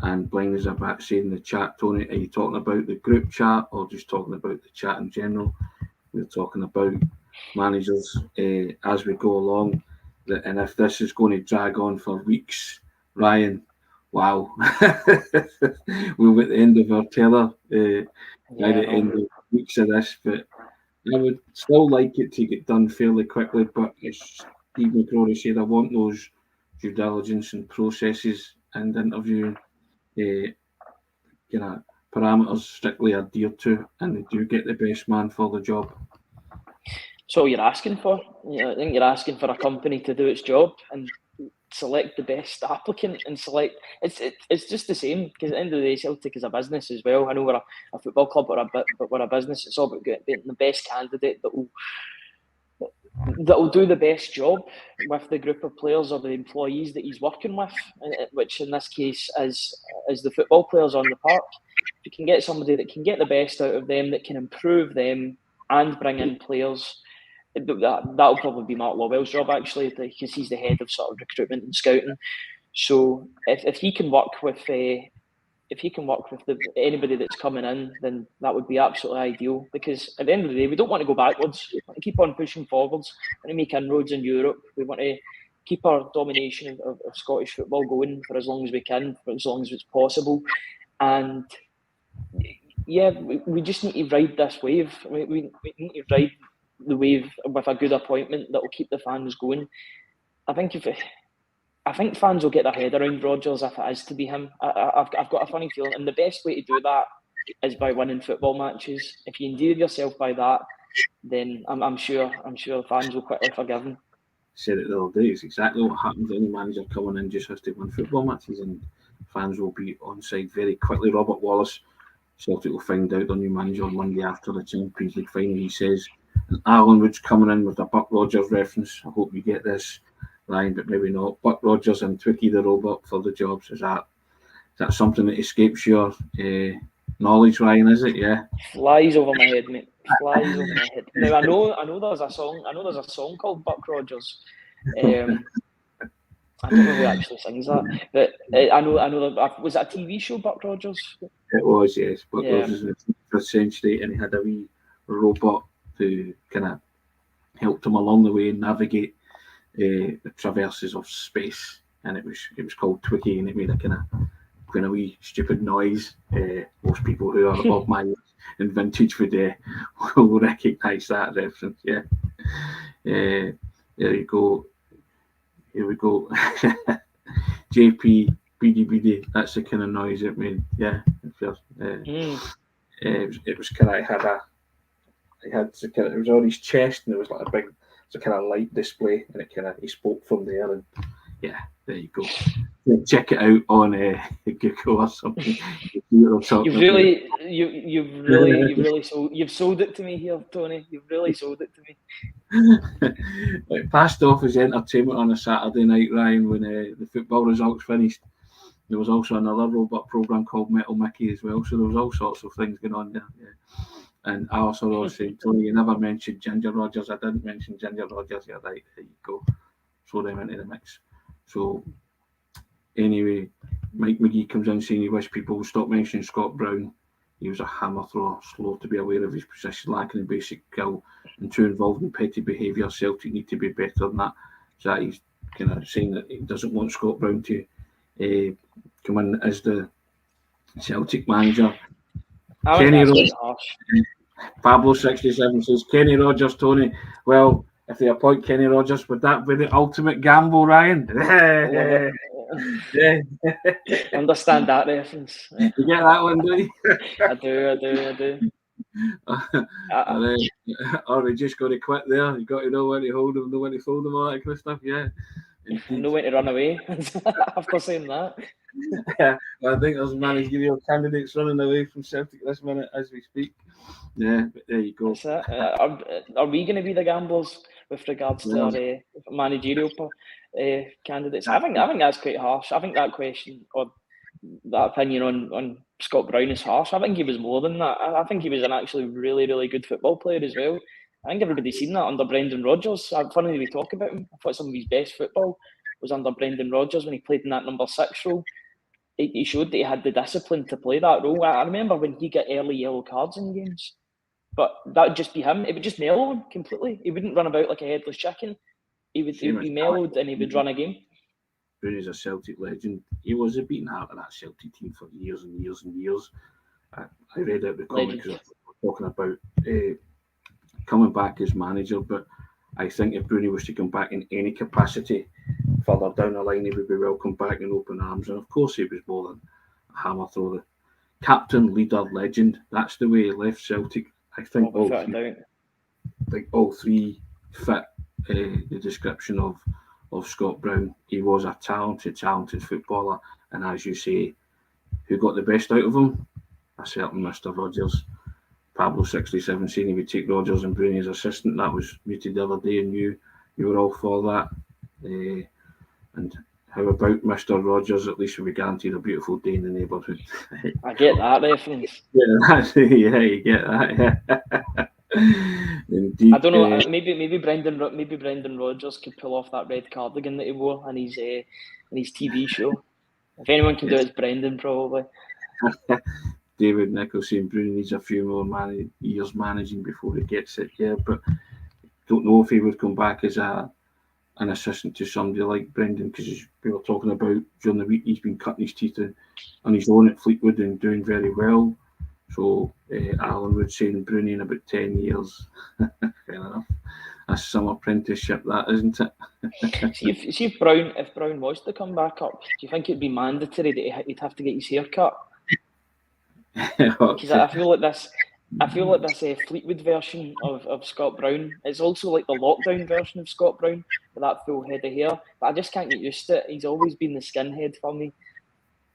And Blinders are back saying in the chat, Tony, are you talking about the group chat or just talking about the chat in general? We're talking about managers as we go along. And if this is going to drag on for weeks, Ryan, wow. We're at the end of our tether by the end of weeks of this, but I would still like it to get done fairly quickly, but as Steve McGrory said, I want those due diligence and processes and interviewing parameters strictly adhered to, and they do get the best man for the job. So you're asking for? I think you're asking for a company to do its job and select the best applicant and select. It's just the same, because at the end of the day, Celtic is a business as well. I know we're a football club, but we're a business. It's all about getting the best candidate that will do the best job with the group of players or the employees that he's working with, which in this case is the football players on the park. If you can get somebody that can get the best out of them, that can improve them and bring in players, that'll probably be Mark Lawwell's job, actually, because he's the head of sort of recruitment and scouting. So if he can work with anybody that's coming in, then that would be absolutely ideal. Because at the end of the day, we don't want to go backwards. We want to keep on pushing forwards. We want to make inroads in Europe. We want to keep our domination of Scottish football going for as long as we can, for as long as it's possible. And yeah, we just need to ride this wave. We need to ride the wave with a good appointment that will keep the fans going. I think fans will get their head around Rodgers if it is to be him. I've got a funny feeling, and the best way to do that is by winning football matches. If you endear yourself by that, then I'm sure fans will quickly forgive him. Said it the other day. It's exactly what happens. Any manager coming in just has to win football matches, and fans will be on side very quickly. Robert Wallace, Celtic will find out their new manager on Monday after the Champions League final. He says, and Alan Wood's coming in with a Buck Rodgers reference. I hope you get this, Ryan, but maybe not. Buck Rodgers and Twiggy the robot for the jobs. Is that something that escapes your knowledge, Ryan? Is it? Yeah. Flies over my head, mate. Flies over my head. Now I know there's a song. I know there's a song called Buck Rodgers. I don't know who actually sings that, but I know that was it a TV show, Buck Rodgers? It was, yes. Buck Rodgers in the 21st century, and he had a wee robot who kind of helped him along the way and navigate the traverses of space, and it was called Twiggy, and it made a kind of wee stupid noise. Most people who are above my age and vintage will recognise that reference. Yeah. There you go. Here we go. JP BD. That's the kind of noise it made. Yeah, it was kind of it was on his chest, and there was like a big, it's a kind of light display, and it kind of he spoke from there, and yeah, there you go. Check it out on Google or something. You've sold it to me here, Tony. You've really sold it to me. It passed off as entertainment on a Saturday night, Ryan, when the football results finished. There was also another robot programme called Metal Mickey as well, so there was all sorts of things going on there. Yeah. And I also always said, Tony, you never mentioned Ginger Rodgers. I didn't mention Ginger Rodgers. You're right. There you go. Throw them into the mix. So anyway, Mike McGee comes in saying he wished people would stop mentioning Scott Brown. He was a hammer thrower, slow to be aware of his position, lacking in basic skill, and too involved in petty behaviour. Celtic need to be better than that. So that he's kind of saying that he doesn't want Scott Brown to come in as the Celtic manager. Kenny Rodgers, Pablo 67 says, Kenny Rodgers, Tony. Well, if they appoint Kenny Rodgers, would that be the ultimate gamble, Ryan? Yeah. Understand that reference. You get that one, do you? I do. Or they just got to quit there. You got to know when to hold them, know when to fold them, all that kind of stuff. Yeah. Know when to run away after saying that. Yeah, well, I think there's managerial candidates running away from Celtic this minute as we speak. Yeah, but there you go. That's it. Are we going to be the gamblers with regards to our managerial candidates? I think that's quite harsh. I think that question or that opinion on Scott Brown is harsh. I think he was more than that. I think he was an actually really, really good football player as well. I think everybody's seen that under Brendan Rodgers. Funny we talk about him. I thought some of his best football was under Brendan Rodgers when he played in that number 6 role. He showed that he had the discipline to play that role. I remember when he got early yellow cards in games, but that would just be him. It would just mellow him completely. He wouldn't run about like a headless chicken. He would be mellowed and he would run a game. Rooney's a Celtic legend. He was a beating heart of that Celtic team for years and years and years. I read out the comments talking about coming back as manager, but I think if Rooney was to come back in any capacity further down the line, he would be welcomed back in open arms. And of course, he was more than a hammer thrower. Captain, leader, legend. That's the way he left Celtic. I think all three fit the description of Scott Brown. He was a talented footballer. And as you say, who got the best out of him? A certain Mr. Rodgers. Pablo 67 saying he would take Rodgers and Bruni as assistant. That was muted the other day, and you were all for that. And how about Mr. Rodgers? At least we guaranteed a beautiful day in the neighbourhood. I get that reference. Yeah, you get that. Yeah. Indeed. I don't know. Maybe Brendan Rodgers could pull off that red cardigan that he wore in his his TV show. If anyone can do it, it's Brendan, probably. David Nichols saying Bruni needs a few more years managing before he gets it. Yeah, but don't know if he would come back as an assistant to somebody like Brendan, because we were talking about during the week he's been cutting his teeth on his own at Fleetwood and doing very well. So Alan would say Bruni in about 10 years. Fair enough. That's some apprenticeship, that, isn't it? see if Brown was to come back up, do you think it'd be mandatory that he'd have to get his hair cut? Because I feel like this Fleetwood version of Scott Brown, it's also like the lockdown version of Scott Brown with that full head of hair. But I just can't get used to it. He's always been the skinhead for me.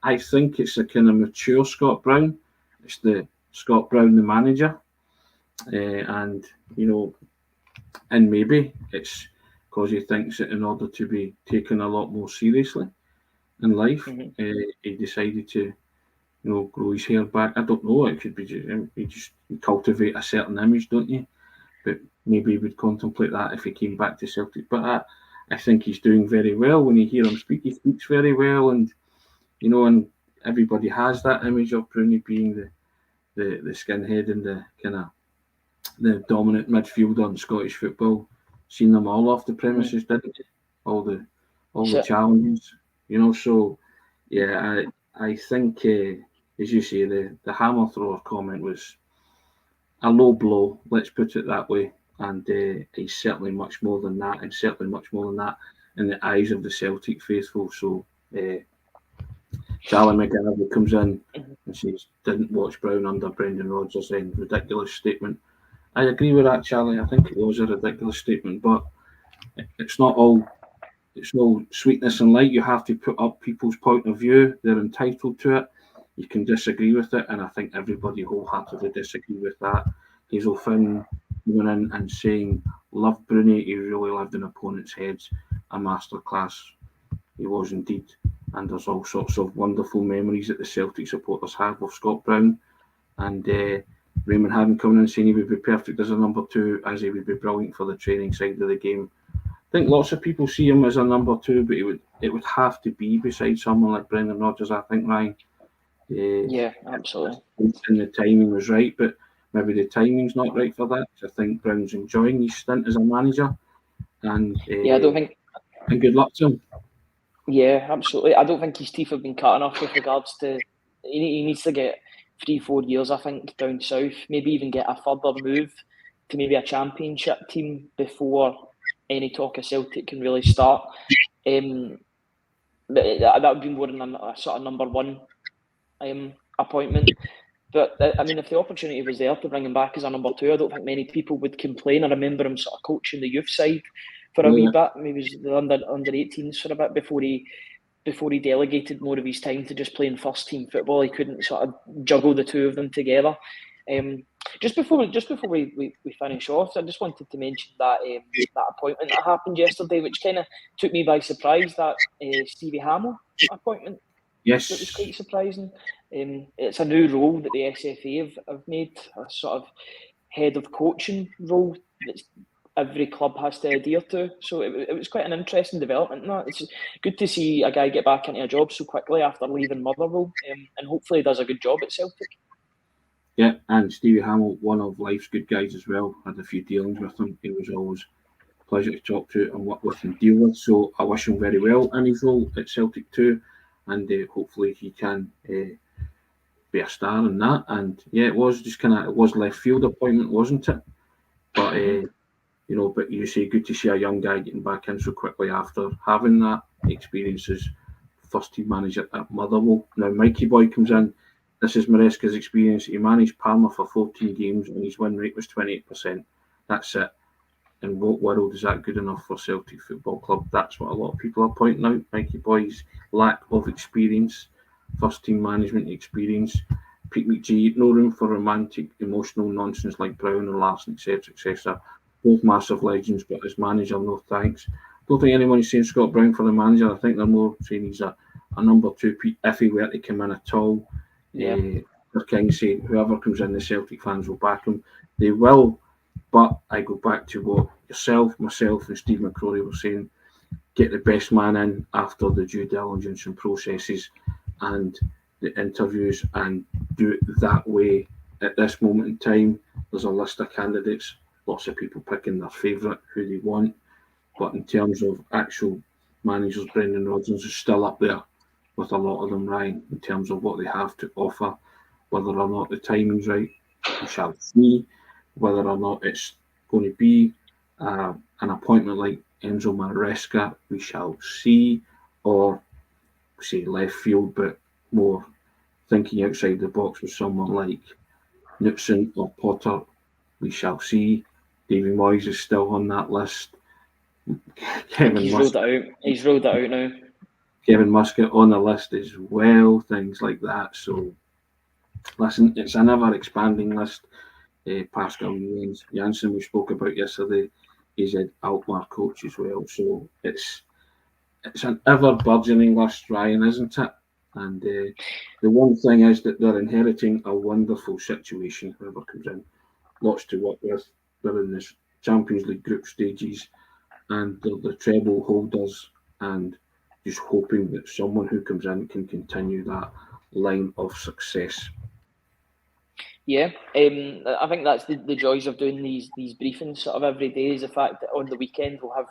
I think it's a kind of mature Scott Brown. It's the Scott Brown, the manager, and and maybe it's because he thinks that in order to be taken a lot more seriously in life, he decided to, grow his hair back. I don't know. It could be you cultivate a certain image, don't you? But maybe he would contemplate that if he came back to Celtic. But I think he's doing very well. When you hear him speak, he speaks very well, and and everybody has that image of Bruni being the skinhead and the kind of the dominant midfielder in Scottish football. Seen them all off the premises, didn't you? All the challenges, So yeah, I think as you say, the hammer thrower comment was a low blow. Let's put it that way. And he's certainly much more than that, and certainly much more than that in the eyes of the Celtic faithful. So Charlie McGinlay comes in and says, didn't watch Brown under Brendan Rodgers, then ridiculous statement. I agree with that, Charlie. I think it was a ridiculous statement, but it's not all sweetness and light. You have to put up people's point of view. They're entitled to it. You can disagree with it, and I think everybody wholeheartedly disagree with that. Hazel Finn going in and saying, love Bruni, he really lived in opponents' heads, a masterclass. He was indeed. And there's all sorts of wonderful memories that the Celtic supporters have of Scott Brown. And Raymond Haddon coming in saying he would be perfect as a number two, as he would be brilliant for the training side of the game. I think lots of people see him as a number two, but it would have to be beside someone like Brendan Rodgers, I think, Ryan. Yeah, absolutely. And the timing was right, but maybe the timing's not right for that. I think Brown's enjoying his stint as a manager. And I don't think. And good luck to him. Yeah, absolutely. I don't think his teeth have been cut enough with regards to. He needs to get 3-4 years, I think, down south. Maybe even get a further move to maybe a championship team before any talk of Celtic can really start. That would be more than a sort of number one appointment. But I mean, if the opportunity was there to bring him back as a number two, I don't think many people would complain. I remember him sort of coaching the youth side for a wee bit. Maybe the under 18s for a bit before he delegated more of his time to just playing first team football. He couldn't sort of juggle the two of them together. Just before we finish off, I just wanted to mention that that appointment that happened yesterday, which kind of took me by surprise. That Stevie Hamill appointment. Yes, it was quite surprising. It's a new role that the SFA have made, a sort of head of coaching role that every club has to adhere to. So it was quite an interesting development. It's good to see a guy get back into a job so quickly after leaving Motherwell, and hopefully he does a good job at Celtic. Yeah, and Stevie Hamill, one of life's good guys as well. Had a few dealings with him. He was always a pleasure to talk to and work with and deal with. So I wish him very well in his role at Celtic too. And hopefully he can be a star in that. And yeah, it was left field appointment, wasn't it? But but you say good to see a young guy getting back in so quickly after having that experience as first team manager at Motherwell. Now Mikey Boy comes in. This is Maresca's experience. He managed Parma for 14 games and his win rate was 28%. That's it. In what world is that good enough for Celtic Football Club? That's what a lot of people are pointing out. Mikey Boy's lack of experience, first team management experience. Pete McGee, no room for romantic, emotional nonsense like Brown and Larson, etc. Both massive legends, but as manager, no thanks. Don't think anyone is saying Scott Brown for the manager. I think they're more saying he's a number two, if he were to come in at all. Yeah. King say whoever comes in, the Celtic fans will back him. They will. But I go back to what yourself, myself, and Steve McCrory were saying. get the best man in after the due diligence and processes and the interviews, and do it that way. At this moment in time, there's a list of candidates, lots of people picking their favourite, who they want. But in terms of actual managers, Brendan Rodgers is still up there with a lot of them, Ryan, in terms of what they have to offer. Whether or not the timing's right, we shall see. Whether or not it's going to be an appointment like Enzo Maresca, we shall see. Or, say, left field, but more thinking outside the box with someone like Knutson or Potter, we shall see. Davy Moyes is still on that list. He's ruled it out. He's ruled it out now. Kevin Muscat on the list as well, things like that. So, listen, it's an ever-expanding list. Pascal Janssen, we spoke about yesterday, he's an Alkmaar coach as well. So, it's an ever-burgeoning list, Ryan, isn't it? And the one thing is that they're inheriting a wonderful situation, whoever comes in. Lots to work with. They're in this Champions League group stages, and they're the treble holders, and just hoping that someone who comes in can continue that line of success. Yeah, I think that's the joys of doing these briefings sort of every day, is the fact that on the weekend we'll have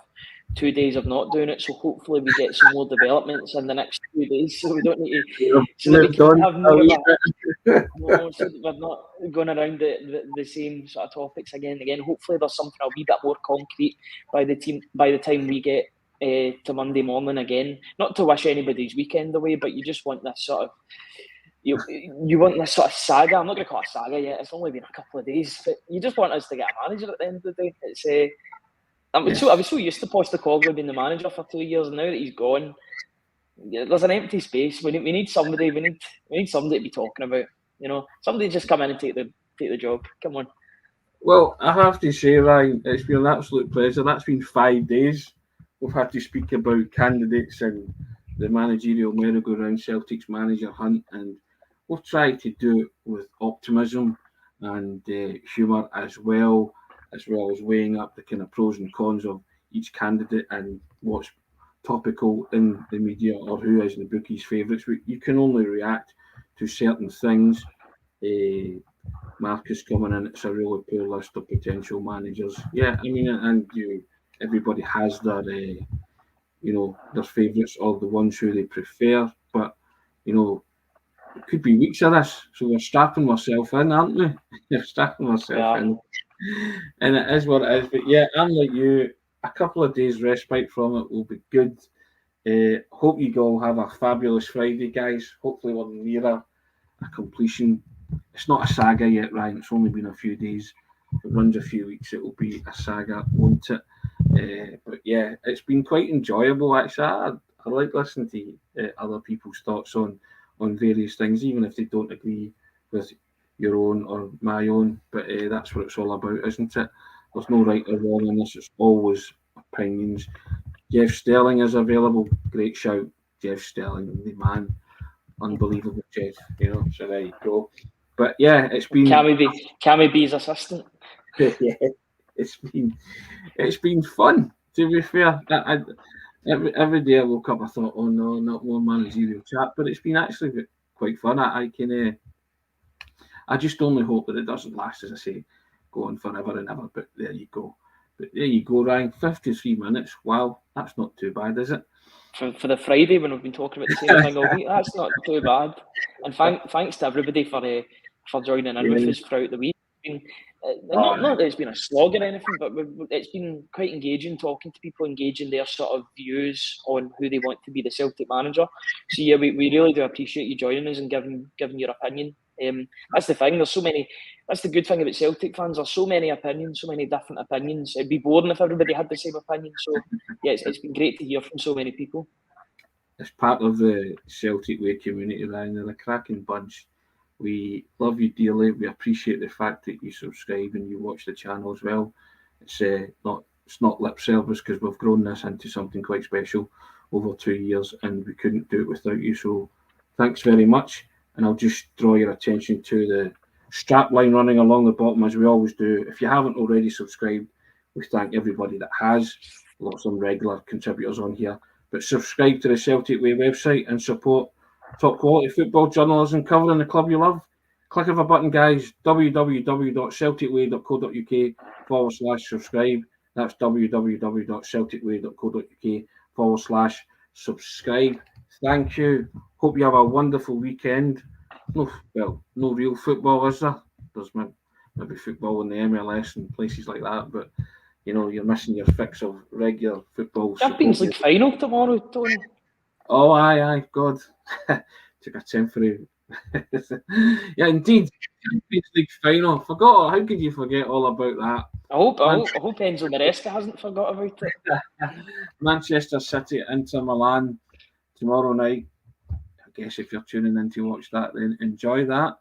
2 days of not doing it, so hopefully we get some more developments in the next 2 days, so we don't need to, so that we can have more of so that we're not going around the same sort of topics again and again. Hopefully there's something a wee bit more concrete by the time we get to Monday morning again. Not to wish anybody's weekend away, but you just want this sort of you want this sort of saga. I'm not going to call it a saga yet. It's only been a couple of days, but you just want us to get a manager at the end of the day. It's I was so used to Postecoglou being the manager for 2 years, and now that he's gone, there's an empty space. We need somebody. We need somebody to be talking about. You know, somebody just come in and take the job. Come on. Well, I have to say, Ryan, it's been an absolute pleasure. That's been 5 days. We've had to speak about candidates and the managerial merry-go-round, Celtic's manager hunt, and we'll try to do it with optimism and humour as well as weighing up the kind of pros and cons of each candidate and what's topical in the media or who is the bookies' favourites. You can only react to certain things. Marcus coming in, it's a really poor list of potential managers. Yeah, I mean, and everybody has their their favourites or the ones who they prefer, but it could be weeks of this, so we're strapping ourselves in, aren't we? We're strapping ourselves in, and it is what it is. But yeah, I'm like you, a couple of days respite from it will be good. Hope you all have a fabulous Friday, guys. Hopefully we're near a completion. It's not a saga yet, Ryan. It's only been a few days. If it runs a few weeks, it will be a saga, won't it? But yeah, it's been quite enjoyable, actually. I like listening to other people's thoughts on various things, even if they don't agree with your own or my own. But that's what it's all about, isn't it? There's no right or wrong in this. It's always opinions. Jeff Sterling is available. Great shout, Jeff Sterling, the man. Unbelievable, Jeff. So there you go. But yeah, it's been. Can we be his assistant? Yeah, it's been fun. To be fair, every day I woke up, I thought, oh no, not more managerial chat. But it's been actually quite fun. I just only hope that it doesn't last, as I say, go on forever and ever. But there you go. Ryan. 53 minutes. Wow, that's not too bad, is it? For the Friday when we've been talking about the same thing all week, that's not too bad. And thanks to everybody for joining in with us throughout the week. Not that it's been a slog or anything, but it's been quite engaging talking to people, engaging their sort of views on who they want to be the Celtic manager. So yeah, we really do appreciate you joining us and giving your opinion. That's the thing. There's so many. That's the good thing about Celtic fans. There's so many opinions, so many different opinions. It'd be boring if everybody had the same opinion. So yeah, it's been great to hear from so many people. It's part of the Celtic Way community, Ryan. They're a cracking bunch. We love you dearly. We appreciate the fact that you subscribe and you watch the channel as well. It's not lip service, because we've grown this into something quite special over 2 years, and we couldn't do it without you. So thanks very much. And I'll just draw your attention to the strap line running along the bottom, as we always do. If you haven't already subscribed, we thank everybody that has. got some regular contributors on here. But subscribe to the Celtic Way website and support top quality football journalism covering the club you love. Click of a button, guys, www.celticway.co.uk/subscribe. That's www.celticway.co.uk/subscribe. Thank you. Hope you have a wonderful weekend. No real football, is there? There's maybe football in the MLS and places like that, but you're missing your fix of regular football. Champions League final tomorrow, Tony. Oh, aye, God. Took a temporary. Yeah, indeed. Champions League final. Forgot. How could you forget all about that? I hope Enzo Maresca hasn't forgot about it. Manchester City, Inter Milan tomorrow night. I guess if you're tuning in to watch that, then enjoy that.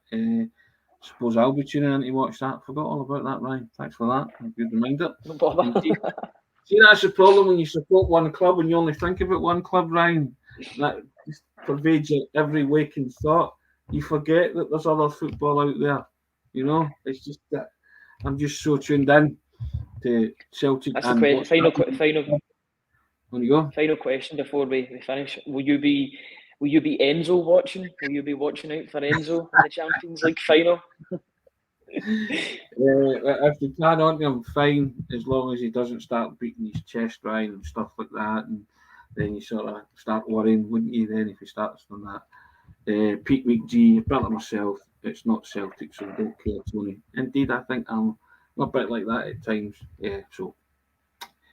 Suppose I'll be tuning in to watch that. Forgot all about that, Ryan. Thanks for that. A good reminder. No bother. See, that's the problem when you support one club and you only think about one club, Ryan. That just pervades your every waking thought. You forget that there's other football out there. It's just that I'm just so tuned in to Celtic. That's the final. On you go. Final question before we finish. Will you be Enzo watching? Will you be watching out for Enzo in the Champions League final? If they plan on him, fine, as long as he doesn't start beating his chest, Ryan, and stuff like that, and then you sort of start worrying, wouldn't you, then, if he starts on that. Peak Week G, a bit like myself, it's not Celtic, so don't care, Tony. Indeed, I think I'm a bit like that at times. Yeah, so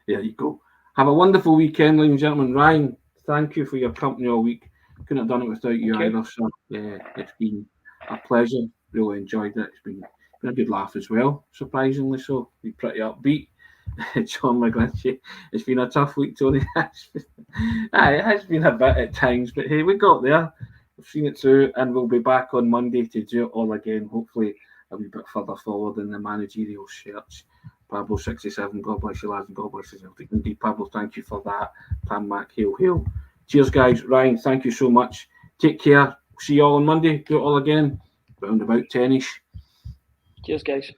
there you go. Have a wonderful weekend, ladies and gentlemen. Ryan, thank you for your company all week. Couldn't have done it without you either, so it's been a pleasure. Really enjoyed it. It's been a good laugh as well, surprisingly so. Be pretty upbeat. John McGlinchey. It's been a tough week, Tony. It has been a bit at times, but hey, we got there. We've seen it through, and we'll be back on Monday to do it all again, hopefully a wee bit further forward in the managerial search. Pablo 67, God bless you, lads, and God bless you, Celtic. Indeed, Pablo, thank you for that. Pam Mac, hail, hail. Cheers, guys. Ryan, thank you so much. Take care. See you all on Monday. Do it all again. Round about 10ish. Cheers, guys.